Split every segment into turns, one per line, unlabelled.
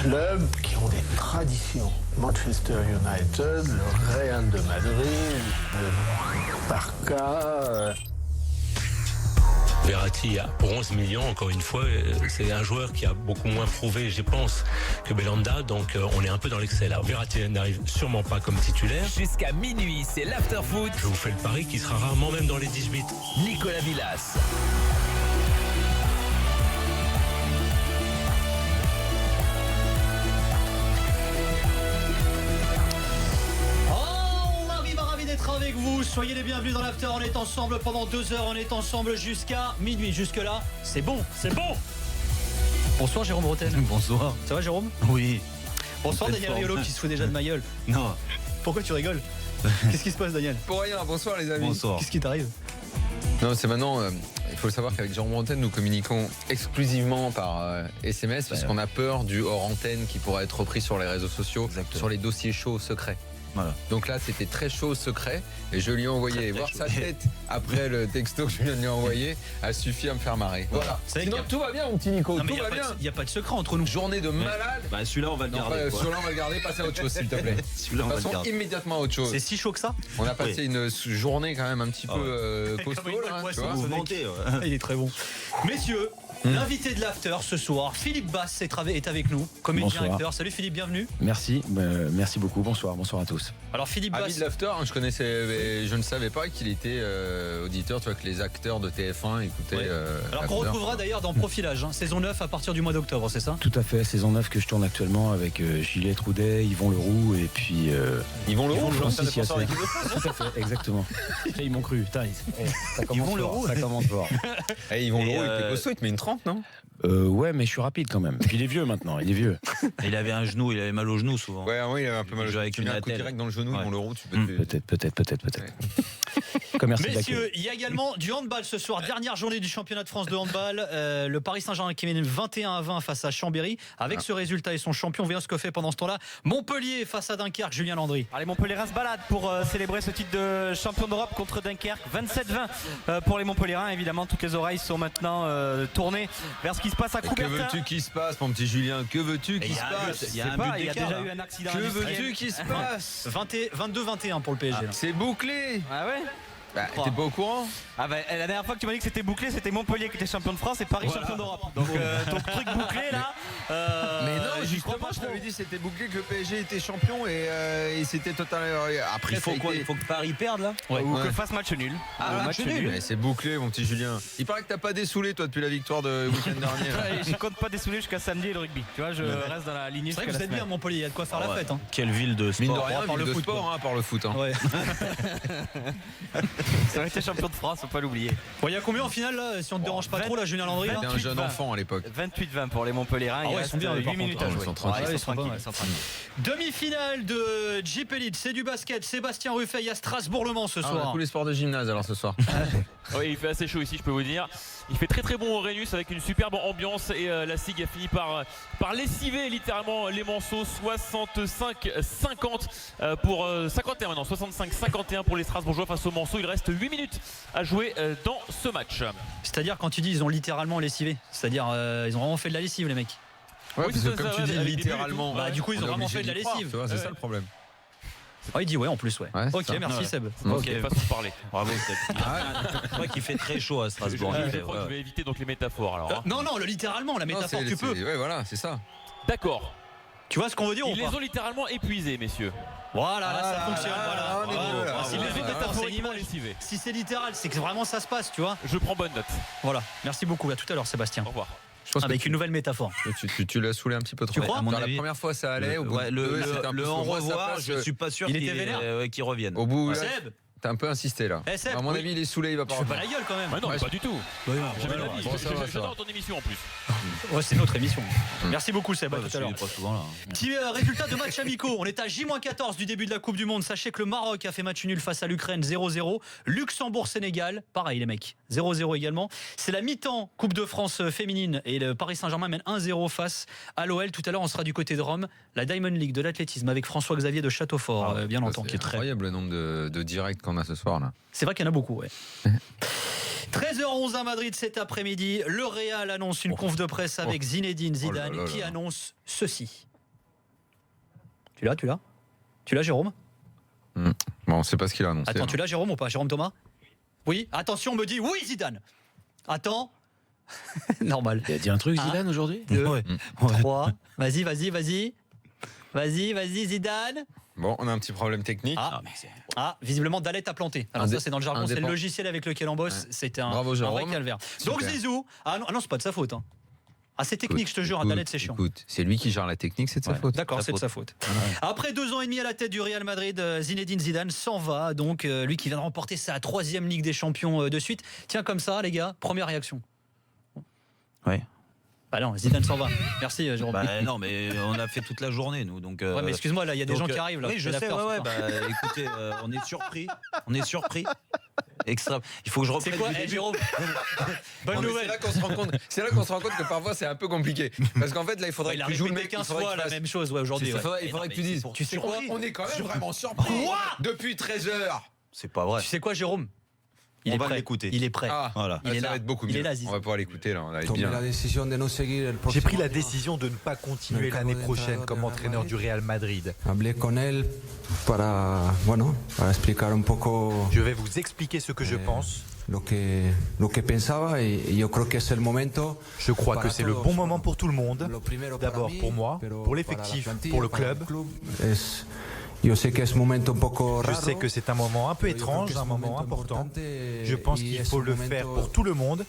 clubs qui ont des traditions. Manchester United, le Real de Madrid, le Barça.
Verratti, pour 11 millions, encore une fois, c'est un joueur qui a beaucoup moins prouvé, je pense, que Belhanda. Donc on est un peu dans l'excès là. Verratti n'arrive sûrement pas comme titulaire.
Jusqu'à minuit, c'est l'after-foot.
Je vous fais le pari qu'il sera rarement même dans les 18.
Nicolas Villas.
Avec vous, soyez les bienvenus dans l'after. On est ensemble pendant 2 heures, on est ensemble jusqu'à minuit. Jusque-là, c'est bon, c'est bon. Bonsoir Jérôme Bretel.
Bonsoir.
Ça va Jérôme?
Oui.
Bonsoir Daniel Riolo qui se fout déjà de ma gueule.
Non.
Pourquoi tu rigoles? Qu'est-ce qui se passe Daniel?
Pour rien, bonsoir les amis.
Bonsoir.
Qu'est-ce qui t'arrive?
Non, c'est maintenant, il faut le savoir qu'avec Jérôme Bretagne, nous communiquons exclusivement par SMS parce qu'on a peur du hors antenne qui pourrait être repris sur les réseaux sociaux, sur les dossiers chauds secrets.
Voilà.
Donc là, c'était très chaud, secret, et je lui ai envoyé. Et voir sa tête après le texto que je viens de lui envoyer a suffi à me faire marrer. Voilà. Sinon, tout va bien, mon petit Nico.
Non,
tout va bien.
Il n'y a pas de secret entre nous.
Journée de malade.
Bah, celui-là, on va le garder.
Celui-là, on va le garder. Passez à autre chose, s'il te plaît.
Celui-là, on va le
Passons
garder.
immédiatement à autre chose.
C'est si chaud que ça?
On a passé une journée quand même un petit peu
Comme
costaud.
une
Là,
bonne
tu
poisson.
vois.
Mouvementé, ouais.
Il est très bon. Messieurs, l'invité de l'after ce soir, Philippe Basse est avec nous, comédien
Bonsoir.
acteur. Salut Philippe, bienvenue.
Merci, merci beaucoup. Bonsoir à tous.
Alors Philippe
Avis
Basse.
de l'after, je connaissais, mais je ne savais pas qu'il était auditeur, tu vois, que les acteurs de TF1 écoutaient.
Ouais. Alors qu'on
l'after.
retrouvera d'ailleurs dans Profilage, saison 9 à partir du mois d'octobre, c'est ça?
Tout à fait, saison 9 que je tourne actuellement avec Gilles Troudet, Yvon Leroux et puis
Yvon Leroux,
Francis
défenseur
Yasser.
d'équipe de France.
Tout à fait, exactement. Ils m'ont cru. Putain, ça commence
Yvon
fort.
Leroux.
Ça commence fort.
Yvon
Et,
Leroux, il était costaud, il te met une 30, non?
Ouais, mais je suis rapide quand même. Puis il est vieux maintenant, il est vieux.
Il avait un genou, il avait mal au genou souvent.
Ouais, il avait un peu mal.
Il joue avec
Tu
une
mets un coup
attelle.
direct dans le genou,
Ouais.
Yvon Leroux, tu peux te...
Peut-être. Commerce
Messieurs, il y a également du handball ce soir, dernière journée du championnat de France de handball. Le Paris Saint-Germain qui mène 21-20 face à Chambéry. Avec ce résultat et son champion, voyons ce que fait pendant ce temps-là Montpellier face à Dunkerque, Julien Landry.
Allez, Montpellierin se balade pour célébrer ce titre de champion d'Europe contre Dunkerque. 27-20 pour les Montpellierins. Évidemment, toutes les oreilles sont maintenant tournées vers ce qui se passe à
Que
Coubertin.
veux-tu qu'il se passe, mon petit Julien? Que veux-tu qu'il se passe?
Il y a un
Je sais pas,
but
il y a
d'écart,
déjà
là.
eu un accident
Que
industriel.
veux-tu qu'il se passe?
22-21 pour le PSG. là.
C'est bouclé.
Ah ouais?
Bah, t'es pas au courant?
Ah bah, la dernière fois que tu m'as dit que c'était bouclé, c'était Montpellier qui était champion de France et Paris champion d'Europe. Donc ton truc bouclé là.
Mais non,
j'y crois
justement,
pas
je
trop.
t'avais dit c'était bouclé que le PSG était champion et c'était total. Après,
Il faut
ça a
quoi?
été-
Il faut que Paris perde là?
Ou
Ouais.
que fasse match nul.
Ah,
match
nul.
nul.
Mais c'est bouclé, mon petit Julien. Il paraît que t'as pas dessoulé, toi, depuis la victoire de week-end dernier. là.
Ouais, je compte pas dessouler jusqu'à samedi et le rugby. Tu vois, je reste dans la lignée
C'est vrai
jusqu'à
que vous
la
êtes bien à
semaine.
Montpellier, il y a de quoi faire la
Ouais.
fête.
Quelle ville de
Mine de
sport.
rien,
par le
ville de
foot,
sport, par le foot. Hein.
Ouais.
Ça aurait été champion de France, faut pas l'oublier.
Bon, il y a combien en finale là, si on te dérange pas trop là, Julien Landry là
T'étais un jeune enfant à l'époque.
28-20 pour les Montpellierins.
Ah ouais,
Il
ils
reste
sont bien,
8
par
minutes
contre.
à
Ah,
jouer.
ils sont tranquilles.
Ouais, ils sont pas mal.
Ils sont tranquilles.
Demi-finale de Jeep Elite, c'est du basket. Sébastien Ruffet, il y a Strasbourg-Le Mans ce
Ah, on a
soir.
tous les sports de gymnase alors ce soir.
Oui, il fait assez chaud ici, je peux vous dire. Il fait très très bon au Rhenus avec une superbe ambiance et la SIG a fini par lessiver littéralement les Manceaux. 65-50 pour 51 maintenant, 65-51 pour les Strasbourgeois face aux Manceaux. Il reste 8 minutes à jouer dans ce match.
C'est-à-dire quand tu dis ils ont littéralement lessivé, c'est-à-dire ils ont vraiment fait de la lessive les mecs.
Ouais,
Oui,
parce
c'est
que
ça,
comme tu
ouais,
dis
avec des buts et
littéralement.
tout.
Bah, du coup, ils
on
ont
est
vraiment
obligé
fait de la
d'y croire,
lessive.
tu vois, c'est
Ouais.
ça le problème.
Ah, il dit ouais en plus ouais.
Ouais, c'est
Ok,
ça.
merci
Ouais.
Seb.
Ok.
Façon de parler.
Bravo, Seb. C'est vrai qu'il fait très chaud à Strasbourg.
Je crois que je vais éviter donc les métaphores alors. hein.
Non, le littéralement, la
Non,
métaphore,
c'est-
tu peux.
Ouais, voilà, c'est ça.
D'accord.
Tu vois ce qu'on veut dire
Ils
ou
les
pas
ont littéralement épuisés, messieurs.
Voilà, là ça
Ah,
fonctionne.
là,
Voilà.
on est
Bravo,
bon, là.
bravo.
Ils les ont
C'est une
métaphoriquement
image.
lessivés.
Si c'est littéral, c'est que vraiment ça se passe, tu vois.
Je prends bonne note.
Voilà. Merci beaucoup. À tout à l'heure, Sébastien.
Au revoir.
Je pense
Avec
que
une nouvelle métaphore.
tu l'as saoulé un petit peu trop.
Tu crois
À mon
Dans la
avis,
première fois ça allait, au bout
Ouais,
de deux, c'était un peu
le
slow.
en
Moi, ça
revoir,
passe,
je suis pas sûr
Il était vénère.
qu'il revienne.
Au bout, là,
Seb,
t'as un peu insisté là.
Eh, Seb,
À mon
oui.
avis, il est saoulé, il va pas
tu fais pas
revenir.
la gueule quand même.
Ah non,
Ouais,
pas du tout. Jamais de la vie.
Bon, ça va, ça
J'adore
va.
ton émission en plus.
Ouais, c'est notre émission. Merci beaucoup Seb. À
Ouais,
tout
parce
à l'heure.
qu'il est pas souvent là.
Petit résultat de match amicaux. On est à J-14 du début de la Coupe du Monde. Sachez que le Maroc a fait match nul face à l'Ukraine 0-0. Luxembourg-Sénégal, pareil les mecs, 0-0 également. C'est la mi-temps Coupe de France féminine et le Paris Saint-Germain mène 1-0 face à l'OL. Tout à l'heure, on sera du côté de Rome. La Diamond League de l'athlétisme avec François-Xavier de Châteaufort, bien entendu.
C'est incroyable le nombre de directs qu'on a ce soir là.
C'est vrai qu'il y en a beaucoup, ouais. 13h11 à Madrid cet après-midi. Le Real annonce une conf de presse avec Zinedine Zidane
Oh là là
qui
là.
annonce ceci. Tu l'as, Jérôme?
Bon, on sait pas ce qu'il a annoncé.
Attends, tu l'as, Jérôme, ou pas? Jérôme Thomas? Oui. Attention, on me dit oui, Zidane. Attends. Normal.
Il a dit un truc, Zidane, aujourd'hui?
2,
Ouais.
3. Vas-y, Zidane.
Bon, on a un petit problème technique.
Visiblement, Dalet a planté. Alors ça, c'est dans le jargon, c'est le logiciel avec lequel on bosse. C'était un vrai calvaire. Donc
Super.
Zizou. Ah non, c'est pas de sa faute. Hein. Ah, c'est technique, je te jure, Dalet, c'est chiant.
Écoute, c'est lui qui gère la technique, c'est de sa faute.
D'accord, c'est de sa faute. Après 2 ans et demi à la tête du Real Madrid, Zinedine Zidane s'en va. Donc, lui qui vient de remporter sa 3e Ligue des Champions de suite. Tiens, comme ça, les gars, première réaction.
Ouais.
Bah non, Zidane s'en va. Merci, Jérôme.
Bah non, mais on a fait toute la journée, nous. Donc,
ouais, mais excuse-moi, là, il y a des gens qui arrivent. Là,
oui, je sais, écoutez, on est surpris. Extra. Il faut que je reprenne.
C'est quoi, Jérôme? Bonne nouvelle.
C'est là qu'on se rend compte que parfois c'est un peu compliqué. Parce qu'en fait, là, il faudrait que tu joues le mec
15 fois la même chose aujourd'hui.
Il faudrait que tu dises.
Tu sais quoi?
On est quand même vraiment surpris. Depuis 13 heures.
C'est pas vrai.
Tu sais quoi, Jérôme?
On va l'écouter.
Il est prêt.
Voilà.
Ça va être beaucoup mieux. On va pouvoir l'écouter là. On va être bien.
J'ai pris la décision de ne pas continuer l'année prochaine comme entraîneur du Real Madrid. Je vais vous expliquer ce que je pense. Je crois que c'est le bon moment pour tout le monde. D'abord pour moi, pour l'effectif, pour le club. Je sais que c'est un moment un peu étrange, un moment important. Je pense qu'il faut le faire pour tout le monde.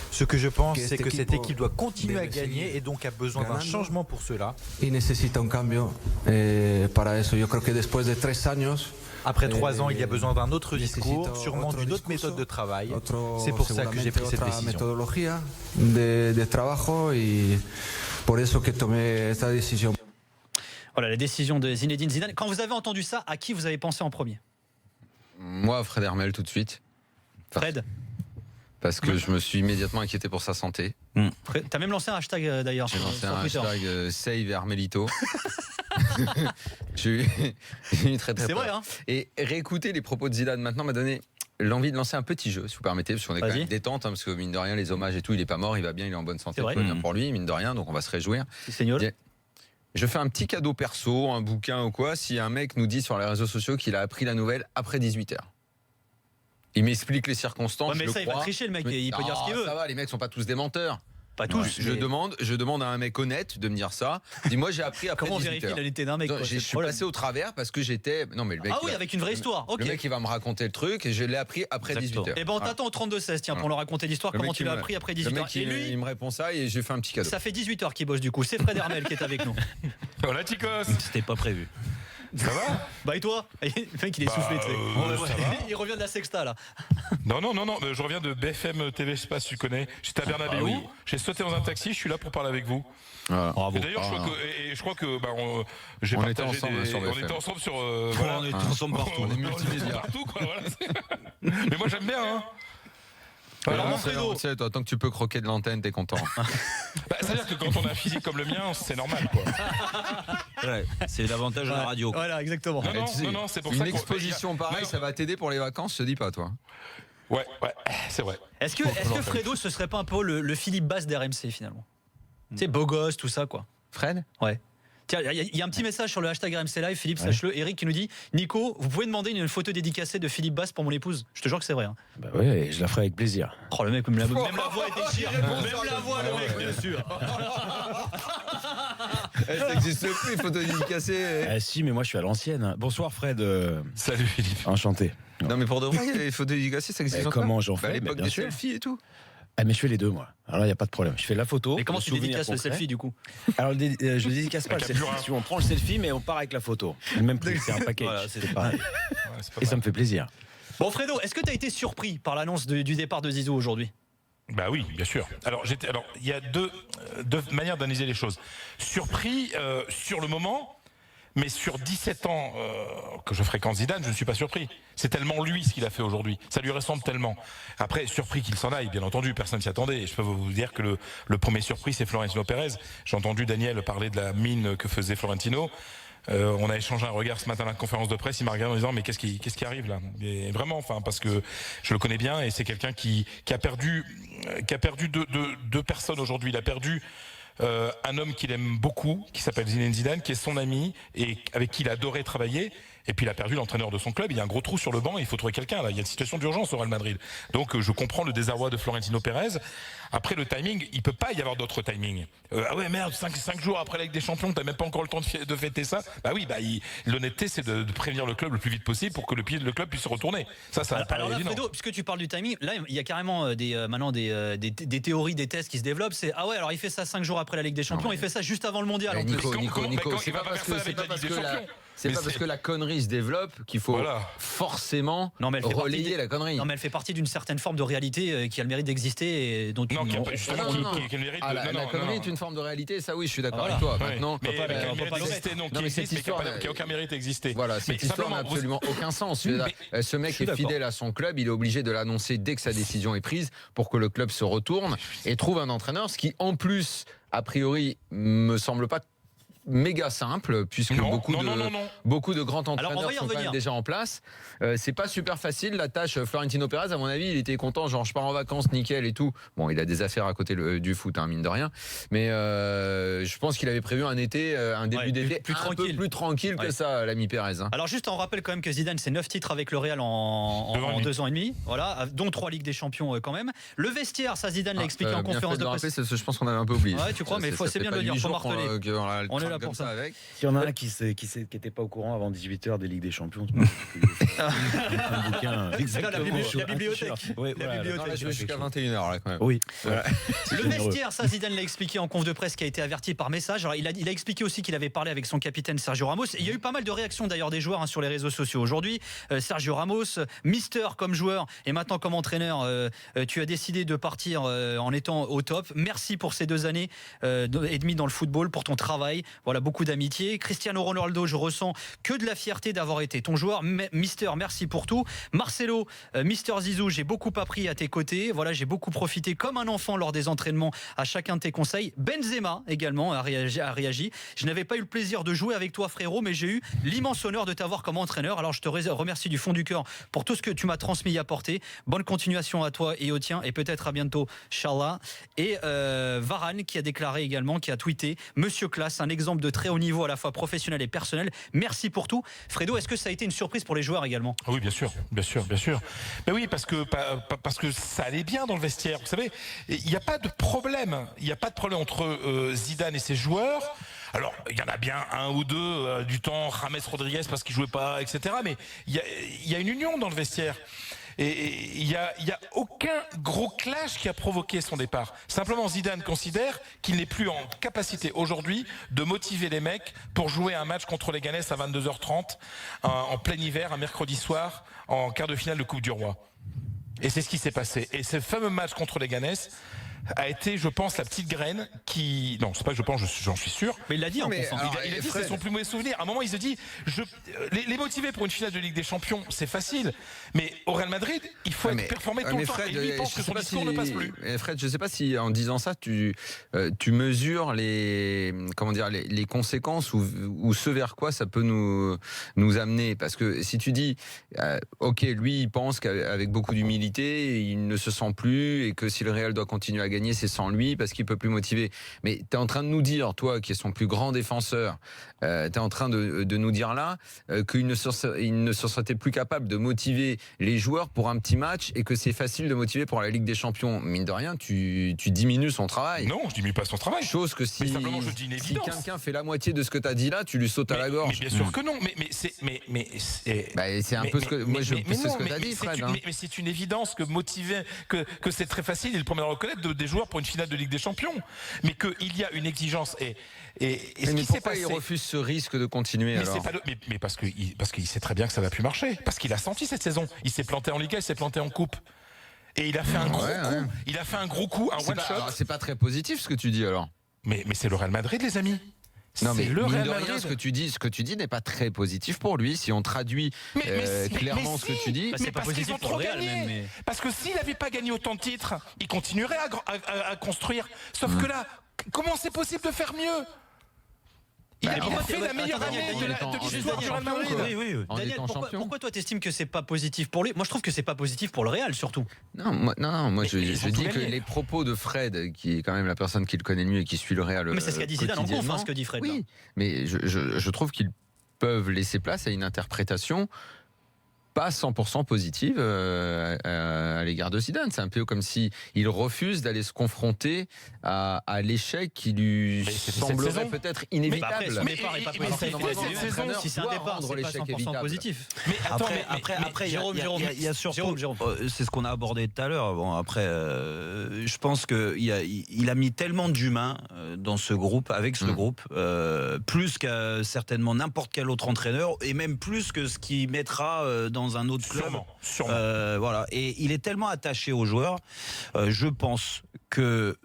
Ce que je pense, c'est que cette équipe doit continuer à gagner et donc a besoin d'un changement pour cela. Après 3 ans, il y a besoin d'un autre discours, sûrement d'une autre méthode de travail. C'est pour ça que j'ai pris cette décision.
Voilà la décision de Zinedine Zidane. Quand vous avez entendu ça, à qui vous avez pensé en premier?
Moi, Fred Hermel tout de suite.
Fred?
Parce que je me suis immédiatement inquiété pour sa santé.
T'as même lancé un hashtag d'ailleurs.
J'ai lancé un hashtag Save Hermelito. J'ai eu très
C'est
peur.
vrai, hein.
Et réécouter les propos de Zidane maintenant m'a donné l'envie de lancer un petit jeu, si vous permettez, parce qu'on est quand même détente, parce que mine de rien, les hommages et tout, il est pas mort, il va bien, il est en bonne santé, tout va bien pour lui, mine de rien, donc on va se réjouir. Je fais un petit cadeau perso, un bouquin ou quoi, si un mec nous dit sur les réseaux sociaux qu'il a appris la nouvelle après 18h. Il m'explique les circonstances.
Ouais, mais ça, il va tricher, le mec, il peut dire ce qu'il veut.
Ça va, les mecs sont pas tous des menteurs.
Pas tous.
Je demande à un mec honnête de me dire ça. Dis-moi, j'ai appris après 18h.
Comment vérifier l'honnêteté d'un mec?
Je suis passé au travers parce que j'étais. Non, mais le mec.
Ah oui, avec une vraie histoire. Ok.
Le mec, il va me raconter le truc et je l'ai appris après 18h.
Et ben, on t'attend au 32-16, tiens, pour leur raconter l'histoire, comment tu l'as appris après 18h.
Le mec, il me répond ça et j'ai fait un petit cadeau.
Ça fait 18h qu'il bosse du coup. C'est Fred Hermel qui est avec nous.
Voilà, Ticos.
C'était pas prévu.
Ça va?
Bah et toi? Le mec il est soufflé, tu sais. Il revient de la Sexta là.
Non, je reviens de BFM TV, je sais pas si tu connais. J'étais à Bernabéu, j'ai sauté dans un taxi, je suis là pour parler avec vous.
Bravo.
Et d'ailleurs, je crois que j'ai partagé on était ensemble sur
on était ensemble partout.
On est multimédia partout, quoi, voilà. Mais moi j'aime bien, hein.
Alors, toi, tant que tu peux croquer de l'antenne, t'es content.
C'est-à-dire que quand on a un physique comme le mien, c'est normal, quoi.
Ouais, c'est l'avantage de la radio.
Voilà, exactement.
Non, c'est pour ça
une exposition pareille, ça va t'aider pour les vacances, je te dis pas, toi.
Ouais, c'est vrai.
Est-ce que Fredo, ce serait pas un peu le Philippe Basse d'RMC finalement? Tu sais, beau gosse, tout ça, quoi.
Fred?
Ouais. Tiens, il y a un petit message sur le hashtag RMC Live, Philippe, sache-le. Eric qui nous dit: Nico, vous pouvez demander une photo dédicacée de Philippe Basse pour mon épouse? Je te jure que c'est vrai. Hein.
Bah ouais, je la ferai avec plaisir.
Oh, le mec, même la voix est déchire. Même la voix, le mec, bien sûr.
Ça n'existe plus, les photos dédicacées.
Ah si, mais moi je suis à l'ancienne. Bonsoir Fred.
Salut Philippe.
Enchanté.
Non, mais pour de vrai, les photos dédicacées, ça existe encore.
Comment j'en fais?
À l'époque des selfies et tout.
Ah mais je fais les deux moi. Alors il n'y a pas de problème. Je fais la photo.
Mais comment tu dédicaces le selfie du coup?
Alors je ne dédicace pas le selfie. Si on prend le selfie mais on part avec la photo. Le même prix, c'est un package. Voilà, c'est pareil. Et ça me fait plaisir.
Bon Fredo, est-ce que tu as été surpris par l'annonce du départ de Zizou aujourd'hui?
Bah oui, bien sûr. Alors il y a deux manières d'analyser les choses. Surpris sur le moment. Mais sur 17 ans que je fréquente Zidane, je ne suis pas surpris. C'est tellement lui ce qu'il a fait aujourd'hui. Ça lui ressemble tellement. Après, surpris qu'il s'en aille, bien entendu, personne s'y attendait. Et je peux vous dire que le premier surpris, c'est Florentino Pérez. J'ai entendu Daniel parler de la mine que faisait Florentino. On a échangé un regard ce matin à la conférence de presse. Il m'a regardé en disant: mais qu'est-ce qui arrive là? Et vraiment, parce que je le connais bien et c'est quelqu'un qui a perdu deux personnes aujourd'hui. Il a perdu
un homme qu'il aime beaucoup, qui s'appelle Zinedine Zidane, qui est son ami et avec qui il adorait travailler. Et puis il a perdu l'entraîneur de son club, il y a un gros trou sur le banc et il faut trouver quelqu'un là. Il y a une situation d'urgence au Real Madrid. Donc je comprends le désarroi de Florentino Pérez. Après le timing, il peut pas y avoir d'autre timing. Ah ouais merde, 5 jours après la Ligue des Champions, t'as même pas encore le temps de fêter ça. Bah oui, l'honnêteté c'est de prévenir le club le plus vite possible pour que le club puisse se retourner. Ça
alors là, Fredo, puisque tu parles du timing, là il y a carrément maintenant des théories, des tests qui se développent. C'est ah ouais alors il fait ça 5 jours après la Ligue des Champions, il fait ça juste avant le mondial.
Nico, c'est pas parce que la connerie se développe qu'il faut forcément relayer la connerie.
Non mais elle fait partie d'une certaine forme de réalité qui a le mérite d'exister et dont
la connerie est une forme de réalité, ça oui, je suis d'accord avec toi. Maintenant,
qui a aucun mérite d'exister.
Voilà, cette histoire n'a absolument aucun sens. Ce mec est fidèle à son club, il est obligé de l'annoncer dès que sa décision est prise pour que le club se retourne et trouve un entraîneur, ce qui en plus, a priori, me semble pas méga simple puisque beaucoup de grands entraîneurs sont quand même déjà en place. C'est pas super facile la tâche. Florentino Pérez, à mon avis, il était content, genre je pars en vacances, nickel et tout. Bon, il a des affaires à côté du foot, mine de rien. Mais je pense qu'il avait prévu un début d'été un peu plus tranquille que ça, l'ami Pérez.
Alors juste on rappelle quand même que Zidane c'est 9 titres avec le Real en 2 ans et demi, voilà, dont 3 Ligues des Champions quand même. Le vestiaire, ça Zidane l'a expliqué en conférence de presse.
Je pense qu'on avait un peu oublié.
Ouais, tu crois, mais c'est bien de le dire, faut marteler. On est là pour ça.
S'il y en a un qui n'était pas au courant avant 18h des Ligues des Champions,
un bouquin. La bibliothèque.
Je vais jusqu'à 21h là quand même.
Oui.
Le vestiaire, ça Zidane l'a expliqué en conf de presse qui a été averti par message. Alors, il a expliqué aussi qu'il avait parlé avec son capitaine Sergio Ramos. Et il y a eu pas mal de réactions d'ailleurs des joueurs sur les réseaux sociaux aujourd'hui. Sergio Ramos, Mister comme joueur et maintenant comme entraîneur, tu as décidé de partir en étant au top. Merci pour ces 2 années et demie dans le football, pour ton travail. Voilà, beaucoup d'amitié. Cristiano Ronaldo, je ressens que de la fierté d'avoir été ton joueur. Mister, merci pour tout. Marcelo, Mister Zizou, j'ai beaucoup appris à tes côtés. Voilà, j'ai beaucoup profité comme un enfant lors des entraînements à chacun de tes conseils. Benzema également a réagi. Je n'avais pas eu le plaisir de jouer avec toi, frérot, mais j'ai eu l'immense honneur de t'avoir comme entraîneur. Alors je te remercie du fond du cœur pour tout ce que tu m'as transmis et apporté. Bonne continuation à toi et au tien, et peut-être à bientôt, Inch'Allah. Et Varane qui a déclaré également, qui a tweeté: Monsieur Classe, un exemple de très haut niveau à la fois professionnel et personnel. Merci pour tout. Fredo, est-ce que ça a été une surprise pour les joueurs également?
Oui, bien sûr. Mais oui, parce que ça allait bien dans le vestiaire. Vous savez, il n'y a pas de problème. Il n'y a pas de problème entre Zidane et ses joueurs. Alors, il y en a bien un ou deux du temps, James Rodriguez parce qu'il jouait pas, etc. Mais il y a une union dans le vestiaire. Et il y a aucun gros clash qui a provoqué son départ. Simplement, Zidane considère qu'il n'est plus en capacité aujourd'hui de motiver les mecs pour jouer un match contre les Ganes à 22h30 en plein hiver, un mercredi soir, en quart de finale de Coupe du Roi. Et c'est ce qui s'est passé. Et ce fameux match contre les Ganes a été, je pense, la petite graine qui... Non, c'est pas que je pense, j'en suis sûr.
Mais il l'a dit en
conférence. Il a dit que c'est son plus mauvais souvenir. À un moment, il se dit, les motiver pour une finale de Ligue des Champions, c'est facile. Mais au Real Madrid, il faut être performé tout le temps. Et lui, il pense que son discours ne passe plus.
Fred, je sais pas si en disant ça, tu mesures les conséquences ou ce vers quoi ça peut nous amener. Parce que si tu dis, ok, lui, il pense qu'avec beaucoup d'humilité, il ne se sent plus et que si le Real doit continuer à gagner, c'est sans lui parce qu'il peut plus motiver. Mais tu es en train de nous dire, toi qui es son plus grand défenseur, tu es en train de nous dire là qu'il ne se serait plus capable de motiver les joueurs pour un petit match et que c'est facile de motiver pour la Ligue des Champions. Mine de rien, tu diminues son travail.
Non, je diminue pas son travail.
Chose que si quelqu'un fait la moitié de ce que tu as dit là, tu lui sautes à la gorge.
Mais bien sûr que non.
C'est un peu ce que moi je c'est ce que tu as dit, Fred.
Mais c'est une évidence que motiver, que c'est très facile, et le premier à reconnaître, des joueurs pour une finale de Ligue des Champions, mais qu'il y a une exigence et ce qui s'est passé.
Il refuse ce risque de continuer alors.
Mais parce qu'il sait très bien que ça va plus marcher, parce qu'il a senti cette saison. Il s'est planté en Liga, il s'est planté en Coupe, et il a fait un gros coup. Il a fait un gros coup, un one shot.
C'est pas très positif ce que tu dis alors.
Mais c'est le Real Madrid, les amis.
Non mais le Real Madrid, ce que tu dis n'est pas très positif pour lui. Si on traduit clairement ce que tu dis,
c'est pas positif pour le Real même. Parce que s'il n'avait pas gagné autant de titres, il continuerait à construire. Sauf que là, comment c'est possible de faire mieux? Il a fait la meilleure année de l'histoire du Real Madrid.
Oui. Daniel, pourquoi toi t'estimes que c'est pas positif pour lui? Moi je trouve que c'est pas positif pour le Real surtout.
Non, moi je dis que les propos de Fred, qui est quand même la personne qui le connaît le mieux et qui suit le Real.
Mais c'est ce qu'a dit Zidane en conf, ce que dit Fred.
Oui, mais je trouve qu'ils peuvent laisser place à une interprétation pas 100% positive à l'égard de Zidane. C'est un peu comme si il refuse d'aller se confronter à l'échec qui lui semblerait peut-être inévitable.
Si c'est un départ, c'est pas 100% positif.
Mais après, il y a surtout, c'est ce qu'on a abordé tout à l'heure. Bon, après, je pense qu'il a mis tellement d'humains dans ce groupe, avec ce groupe, plus qu'à certainement n'importe quel autre entraîneur, et même plus que ce qu'il mettra dans un autre club.
Sûrement.
Voilà. Et il est tellement attaché aux joueurs. Je pense que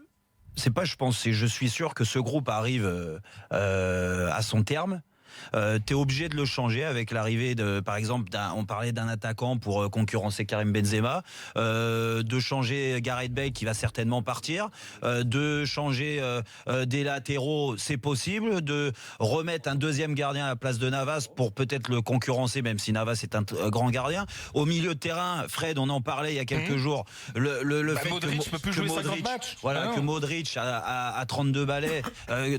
je suis sûr que ce groupe arrive à son terme. T'es obligé de le changer avec l'arrivée par exemple, on parlait d'un attaquant pour concurrencer Karim Benzema, de changer Gareth Bale qui va certainement partir, de changer des latéraux, c'est possible, de remettre un deuxième gardien à la place de Navas pour peut-être le concurrencer, même si Navas est un grand gardien. Au milieu de terrain, Fred, on en parlait il y a quelques jours, le fait
Modric peut plus jouer 50 matchs.
Que Modric a 32 balais,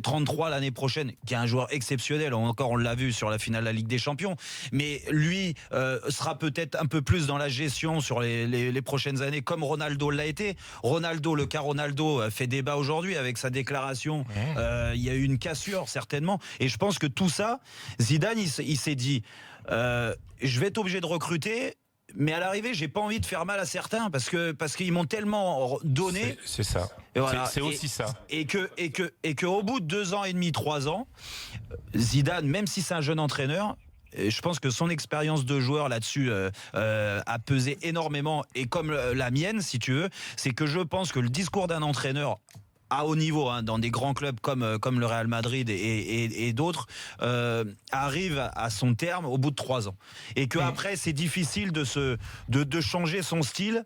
33 l'année prochaine, qui est un joueur exceptionnel. On l'a vu sur la finale de la Ligue des Champions, mais lui sera peut-être un peu plus dans la gestion sur les prochaines années, comme Ronaldo l'a été. Le cas Ronaldo fait débat aujourd'hui avec sa déclaration. Il y a eu une cassure certainement, et je pense que tout ça, Zidane il s'est dit je vais être obligé de recruter, mais à l'arrivée j'ai pas envie de faire mal à certains parce qu'ils m'ont tellement donné.
C'est ça.
Voilà.
C'est aussi ça.
Et que au bout de 2 ans et demi, 3 ans, Zidane, même si c'est un jeune entraîneur, je pense que son expérience de joueur là-dessus a pesé énormément, et comme la mienne, si tu veux, c'est que je pense que le discours d'un entraîneur à haut niveau, dans des grands clubs comme le Real Madrid et d'autres, arrive à son terme au bout de 3 ans. Et qu'après, c'est difficile de changer son style.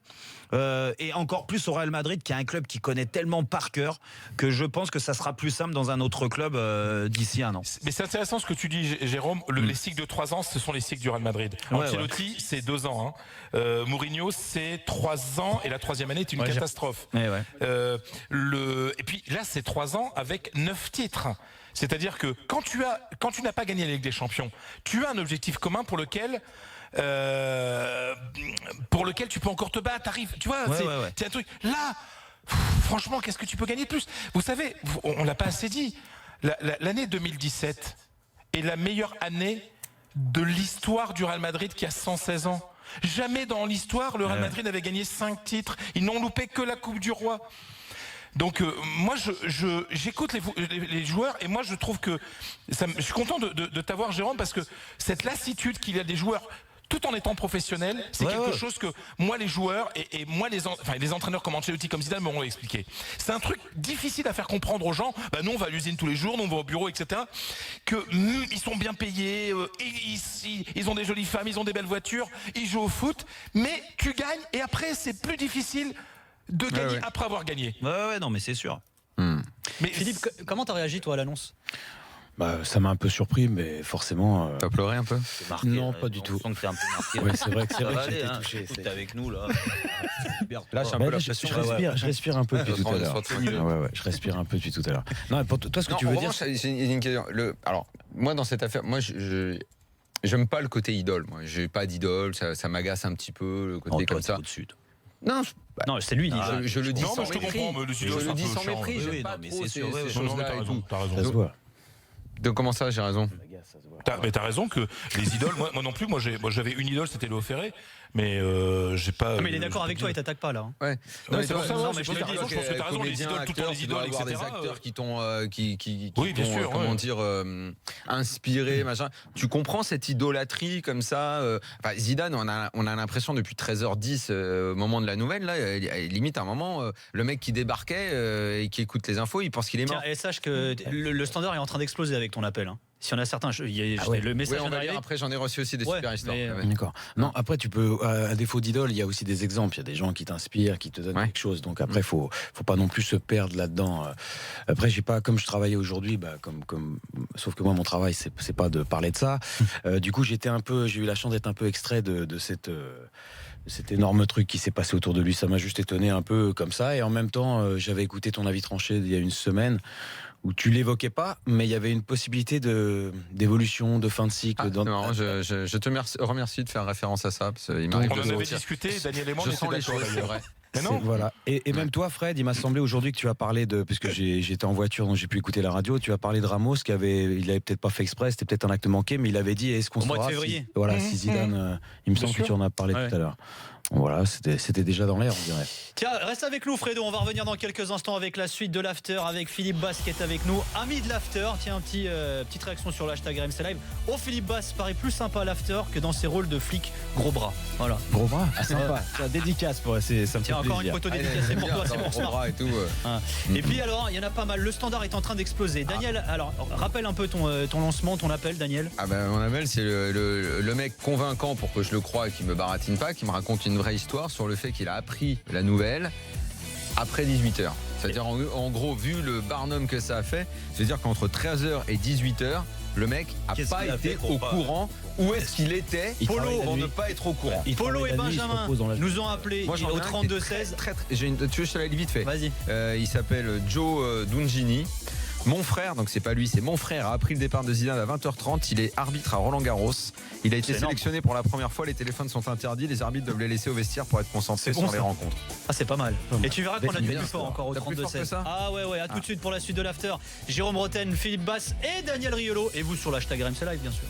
Et encore plus au Real Madrid, qui est un club qui connaît tellement par cœur, que je pense que ça sera plus simple dans un autre club d'ici 1 an.
Mais c'est intéressant ce que tu dis, Jérôme. Les cycles de 3 ans, ce sont les cycles du Real Madrid. Ancelotti, c'est 2 ans. Mourinho, c'est 3 ans, et la 3e année est une catastrophe. Et puis là, c'est 3 ans avec 9 titres. C'est-à-dire que quand tu n'as pas gagné la Ligue des Champions, tu as un objectif commun pour lequel tu peux encore te battre. T'arrives, tu vois, c'est un truc. Là, franchement, qu'est-ce que tu peux gagner de plus? Vous savez, on l'a pas assez dit. L'année 2017 est la meilleure année de l'histoire du Real Madrid, qui a 116 ans. Jamais dans l'histoire le Real Madrid n'avait gagné 5 titres. Ils n'ont loupé que la Coupe du Roi. Donc moi j'écoute les joueurs, et moi je trouve que je suis content de t'avoir, Jérôme, parce que cette lassitude qu'il y a des joueurs tout en étant professionnel, c'est quelque chose que moi les joueurs et moi les entraîneurs comme Ancelotti, comme Zidane m'ont expliqué. C'est un truc difficile à faire comprendre aux gens. Nous on va à l'usine tous les jours, nous on va au bureau, etc. Que ils sont bien payés, ils ont des jolies femmes, ils ont des belles voitures, ils jouent au foot, mais tu gagnes et après c'est plus difficile de gagner après avoir gagné.
Non mais c'est sûr.
Mais Philippe, comment t'as réagi toi à l'annonce?
Ça m'a un peu surpris, mais forcément.
T'as pleuré un peu?
Non, pas du tout.
On sent que t'es un peu marqué.
Ouais, c'est vrai que j'ai été touché.
T'es avec nous là.
Lâche un peu la pression.
Je respire un peu depuis tout à l'heure. Je respire un peu depuis tout à l'heure. Non, pour toi, ce que tu veux dire.
C'est une question. Alors, moi, dans cette affaire, j'aime pas le côté idole. Moi, j'ai pas d'idole. Ça m'agace un petit peu le côté comme ça. Non,
c'est lui.
Je le dis sans mépris.
Je le dis sans
mépris. J'aime pas trop ces choses-là et tout.
T'as raison.
De comment ça, j'ai raison.
Mais t'as raison que les idoles, moi non plus, moi j'avais une idole, c'était Léo Ferré, mais j'ai pas.
Mais il est d'accord avec toi, il t'attaque pas là.
Ouais.
C'est pour ça, je pense que t'as raison, les idoles, tout le temps les idoles, etc.
Des acteurs qui t'ont, comment dire, inspiré, machin. Tu comprends cette idolâtrie comme ça. Zidane, on a l'impression depuis 13h10 au moment de la nouvelle, là, limite à un moment, le mec qui débarquait et qui écoute les infos, il pense qu'il est mort.
Et sache que le standard est en train d'exploser avec ton appel. S'il y en a certains, le message
on va lire, après j'en ai reçu aussi des super histoires.
D'accord. Non, après tu peux, à défaut d'idole, il y a aussi des exemples. Il y a des gens qui t'inspirent, qui te donnent quelque chose. Donc après, faut pas non plus se perdre là-dedans. Après, j'ai pas, comme je travaillais aujourd'hui, sauf que moi mon travail c'est pas de parler de ça. Du coup, j'ai eu la chance d'être un peu extrait de cet énorme truc qui s'est passé autour de lui. Ça m'a juste étonné un peu comme ça. Et en même temps, j'avais écouté ton avis tranché il y a une semaine, où tu l'évoquais pas, mais il y avait une possibilité d'évolution, de fin de cycle.
Non, je te remercie de faire référence à ça. Parce
on en avait discuté, Daniel et moi,
je sens les choses, c'est vrai.
Voilà. Et même toi, Fred, il m'a semblé aujourd'hui que tu as parlé puisque j'étais en voiture, donc j'ai pu écouter la radio, tu as parlé de Ramos, il avait peut-être pas fait exprès, c'était peut-être un acte manqué, mais il avait dit, est-ce qu'on saura si Zidane, il me semble que tu en as parlé tout à l'heure. Voilà, c'était déjà dans l'air, on dirait.
Tiens, reste avec nous, Fredo. On va revenir dans quelques instants avec la suite de l'After, avec Philippe Basse qui est avec nous, ami de l'After. Tiens, petite réaction sur l'hashtag RMC Live. Oh, Philippe Basse paraît plus sympa à l'After que dans ses rôles de flic gros bras. Voilà.
Gros bras, sympa. Dédicace pour ça me fait
plaisir. Encore une photo dédicacée pour toi, c'est pour ça. Et puis alors, il y en a pas mal. Le standard est en train d'exploser. Daniel, alors rappelle un peu ton lancement, ton appel, Daniel.
Mon appel, c'est le mec convaincant pour que je le croie et qui me baratine pas, qui me raconte une vraie histoire sur le fait qu'il a appris la nouvelle après 18h. C'est-à-dire en gros, vu le barnum que ça a fait, c'est-à-dire qu'entre 13h et 18h, le mec n'a pas été au courant. Où est-ce qu'il était pour ne pas être au courant?
Polo et Benjamin nous ont appelé au 32-16.
Tu veux que je te l'aille vite fait?
Vas-y.
Il s'appelle Joe Dungini. Mon frère, donc c'est pas lui, c'est mon frère, a appris le départ de Zidane à 20h30. Il est arbitre à Roland-Garros. Il a été sélectionné pour la première fois. Les téléphones sont interdits. Les arbitres doivent les laisser au vestiaire pour être concentrés sur les rencontres.
Ah, c'est pas mal. Et tu verras qu'on a du plus fort encore au 32-16. Ah ouais, à tout de suite pour la suite de l'After. Jérôme Roten, Philippe Basse et Daniel Riolo. Et vous sur l'hashtag RMC Live, bien sûr.